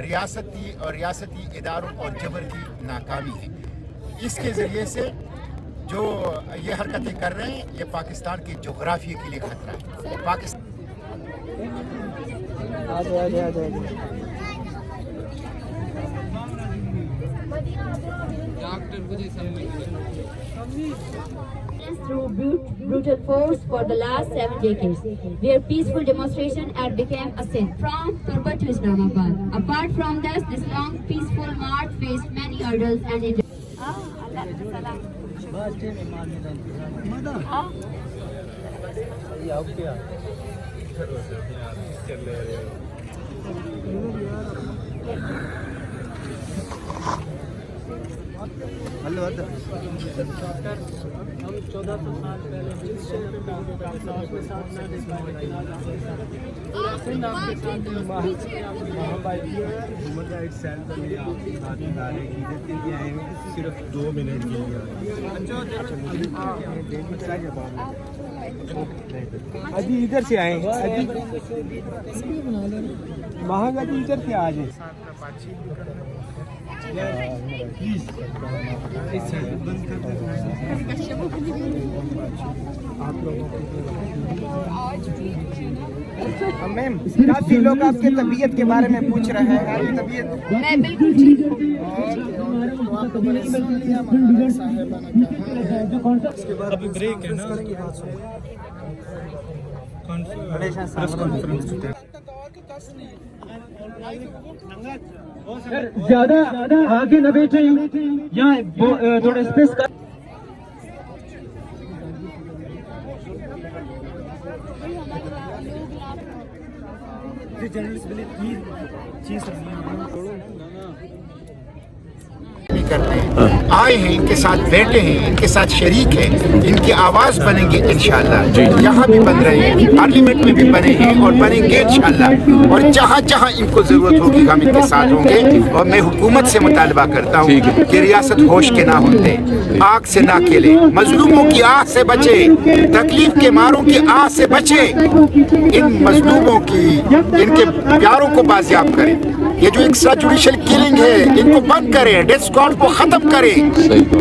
ریاستی اداروں اور جبر کی ناکامی ہے. اس کے ذریعے سے جو یہ حرکتیں کر رہے ہیں یہ پاکستان کے جغرافیے کے لیے خطرہ ہے. Pakistan through brutal force for the last 7 decades, where peaceful demonstration had become a sin. From Turba to Islamabad. Apart from this, this long peaceful march faced many hurdles and صرف 2 منٹ کے لیے ابھی ادھر سے آئیں وہاں کا بھی ادھر سے آ جائیں. میم کافی لوگ آپ کے طبیعت کے بارے میں پوچھ رہے ہیں. آپ کی طبیعت؟ میں بالکل ٹھیک ہوں. ابھی بریک ہے نا. زیادہ آگے نہ بیٹھے یہاں تھوڑا اسپیس کر. کرتے ہیں آئے ہیں ان کے ساتھ بیٹھے ہیں ان کے ساتھ شریک ہیں ان کی آواز بنیں گے انشاءاللہ. یہاں بھی بن رہے ہیں پارلیمنٹ میں بھی بنے ہیں اور بنیں گے انشاءاللہ. اور جہاں جہاں ان کو ضرورت ہوگی ہم ان کے ساتھ ہوں گے. اور میں حکومت سے مطالبہ کرتا ہوں کہ ریاست ہوش کے نہ ہوتے آگ سے نہ کھیلے. مظلوموں کی آہ سے بچے تکلیف کے ماروں کی آہ سے بچے. ان مظلوموں کی ان کے پیاروں کو بازیاب کریں. یہ جو ایکسٹرا جوڈیشل کلنگ ہے ان کو بند کریں. ڈیتھ اسکواڈ کو ختم کریں.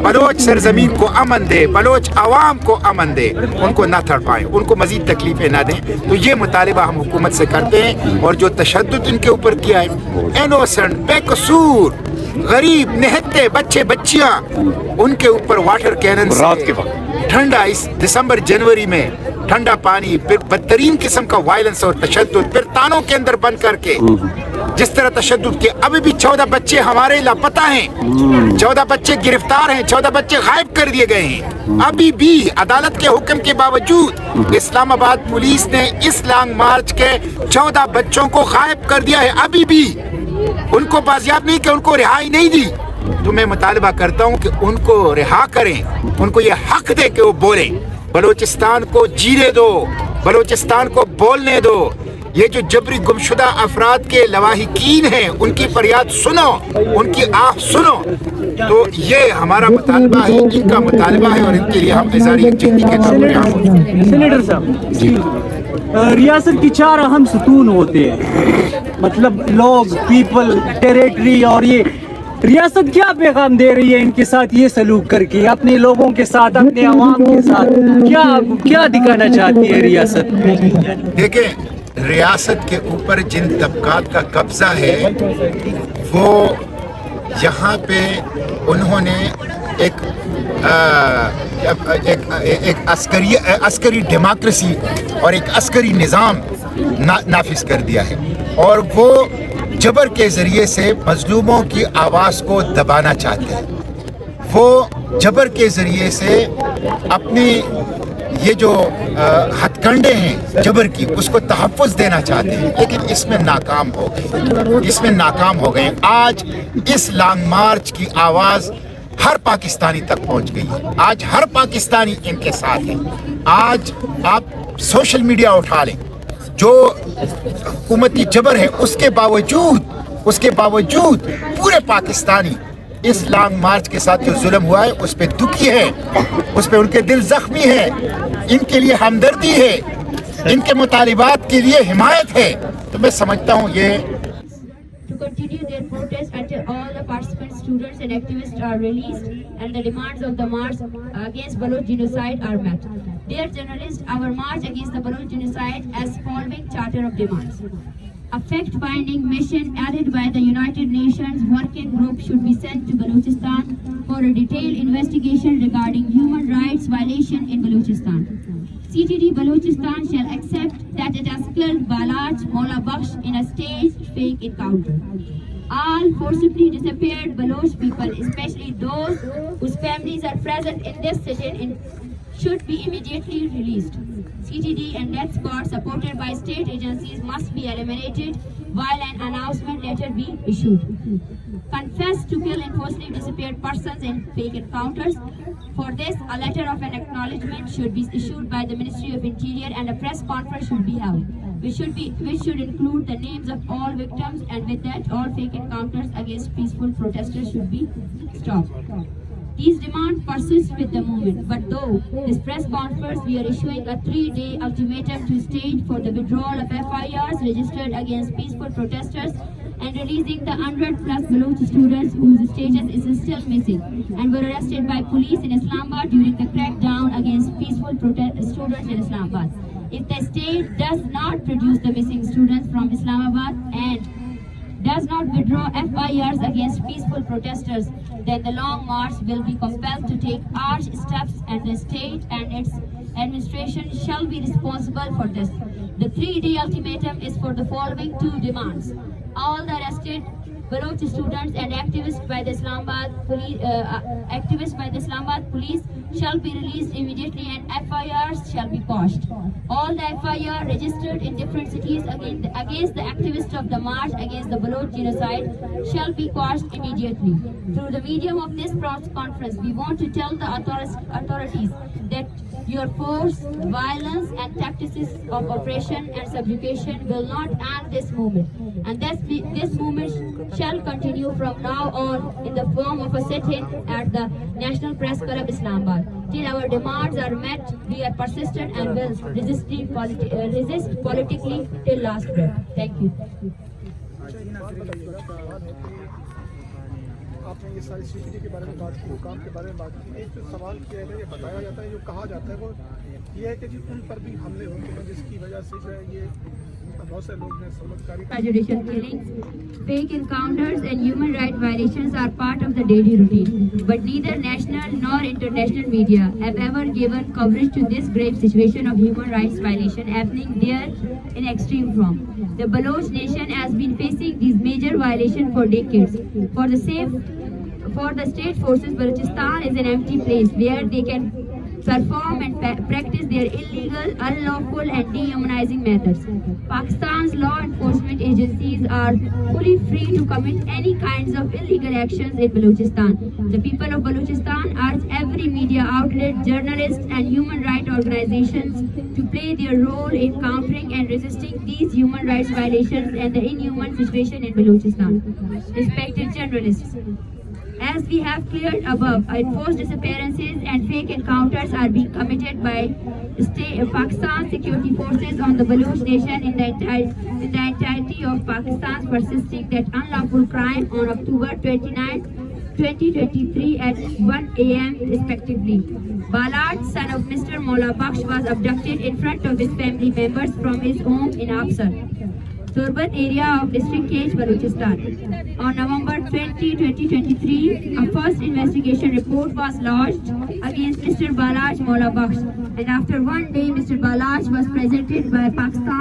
بلوچ سرزمین کو امن دے. بلوچ عوام کو امن دے. ان کو نہ تڑپائیں. ان کو مزید تکلیفیں نہ دیں. تو یہ مطالبہ ہم حکومت سے کرتے ہیں. اور جو تشدد ان کے اوپر کیا ہے انوسنٹ بے قصور غریب نہتے بچے بچیاں ان کے اوپر واٹر کینن سے ٹھنڈا اس دسمبر جنوری میں ٹھنڈا پانی پھر بدترین قسم کا وائلنس اور تشدد پھر تانوں کے اندر بند کر کے جس طرح تشدد کے. ابھی بھی 14 بچے ہمارے لاپتہ ہیں. 14 بچے گرفتار ہیں. 14 بچے غائب کر دیے گئے ہیں. ابھی بھی عدالت کے حکم کے باوجود اسلام آباد پولیس نے اس لانگ مارچ کے 14 بچوں کو غائب کر دیا ہے. ابھی بھی ان کو بازیاب نہیں کہ ان کو رہائی نہیں دی. تو میں مطالبہ کرتا ہوں کہ ان کو رہا کریں. ان کو یہ حق دے کہ وہ بولیں. بلوچستان کو جینے دو. بلوچستان کو بولنے دو. یہ جو جبری گمشدہ افراد کے لواحقین ہیں ان کی فریاد سنو. ان کی آہ سنو. تو یہ ہمارا مطالبہ ہے. ان کا مطالبہ ہے اور ان کے لیے ہم اظہار یکجہتی کے طور پر. سینیٹر صاحب جی ریاست کی 4 اہم ستون ہوتے ہیں. مطلب لوگ پیپل ٹیریٹری. اور یہ ریاست کیا پیغام دے رہی ہے ان کے ساتھ یہ سلوک کر کے اپنے لوگوں کے ساتھ اپنے عوام کے ساتھ کیا دکھانا چاہتی ہے ریاست؟ دیکھیں ریاست کے اوپر جن طبقات کا قبضہ ہے وہ یہاں پہ انہوں نے ایک عسکری ڈیموکریسی اور ایک عسکری نظام نافذ کر دیا ہے. اور وہ جبر کے ذریعے سے مظلوموں کی آواز کو دبانا چاہتے ہیں. وہ جبر کے ذریعے سے اپنی یہ جو ہتھ کنڈے ہیں جبر کی اس کو تحفظ دینا چاہتے ہیں. لیکن اس میں ناکام ہو گئے. آج اس لانگ مارچ کی آواز ہر پاکستانی تک پہنچ گئی ہے. آج ہر پاکستانی ان کے ساتھ ہے. آج آپ سوشل میڈیا اٹھا لیں, جو حکومتی جبر ہے اس کے باوجود پورے پاکستانی اس لانگ مارچ کے ساتھ جو ظلم ہوا ہے اس پہ دکھی ہے, اس پہ ان کے دل زخمی ہے, ان کے لیے ہمدردی ہے, ان کے مطالبات کے لیے حمایت ہے. تو میں سمجھتا ہوں یہ to continue their protest until all the participants, students and activists are released and the demands of the march against Baloch genocide are met. Dear journalists, our march against the Baloch genocide as following charter of demands. A fact-finding mission added by the United Nations working group should be sent to Balochistan for a detailed investigation regarding human rights violation in Balochistan. CTD Balochistan shall accept that it has killed Baloch Mola Bakhsh in a staged fake encounter. All forcibly disappeared Baloch people, especially those whose families are present in this sit-in, should be immediately released. CTD and death squad supported by state agencies must be eliminated while an announcement letter be issued. Confess to kill and forcibly disappeared persons in fake encounters. For this, a letter of an acknowledgement should be issued by the Ministry of Interior and a press conference should be held, which should include the names of all victims, and with that, all fake encounters against peaceful protesters should be stopped. These demands persist with the movement, but though this press conference, we are issuing a 3-day ultimatum to state for the withdrawal of FIRs registered against peaceful protesters and releasing the 100+ Baloch students whose status is still missing and were arrested by police in Islamabad during the crackdown against peaceful students in Islamabad. If the state does not produce the missing students from Islamabad and does not withdraw FIRs against peaceful protesters, then the long march will be compelled to take harsh steps and the state and its administration shall be responsible for this. The 3-day ultimatum is for the following 2 demands. All the arrested Baloch students and activists by the Islamabad police shall be released immediately and FIRs shall be quashed. All the FIR registered in different cities against the activists of the march against the Baloch genocide shall be quashed immediately. Through the medium of this press conference, we want to tell the authorities that your force, violence and tactics of oppression and subjugation will not end this movement. And this movement shall continue from now on in the form of a sit-in at the National Press Club Islamabad. Till our demands are met, we are persistent and will resist politically till last breath. Thank you. आपने ये सारी CTD के बारे में बात की, काम के बारे में बात की. एक जो सवाल किया है, ये बताया जाता है, जो कहा जाता है वो ये है कि जी उन पर भी हमले होते हैं जिसकी वजह से जो है ये बहुत से लोग ने समझकारी Judicial killings, fake encounters and human rights violations are part of the daily routine. But neither national nor international media have ever given coverage to this grave situation of human rights violation happening there in extreme form. The Baloch nation has been facing these major violations for decades. For the state forces, Balochistan is an empty place where they can perform and practice their illegal, unlawful and dehumanizing methods. Pakistan's law enforcement agencies are fully free to commit any kinds of illegal actions in Balochistan. The people of Balochistan urge every media outlet, journalists and human rights organizations to play their role in countering and resisting these human rights violations and the inhuman situation in Balochistan. Respected journalists, as we have cleared above, enforced disappearances and fake encounters are being committed by Pakistan security forces on the Baloch nation in the entirety of Pakistan's persisting that unlawful crime on October 29, 2023 at 1 a.m. respectively. Baloch, son of Mr. Mola Bakhsh, was abducted in front of his family members from his home in Afsar, Turbat area of District Cage, Balochistan. On November 20, 2023, a first investigation report was lodged against Mr. Baloch Mola Bakhsh, and after 1 day, Mr. Baloch was presented by Pakistan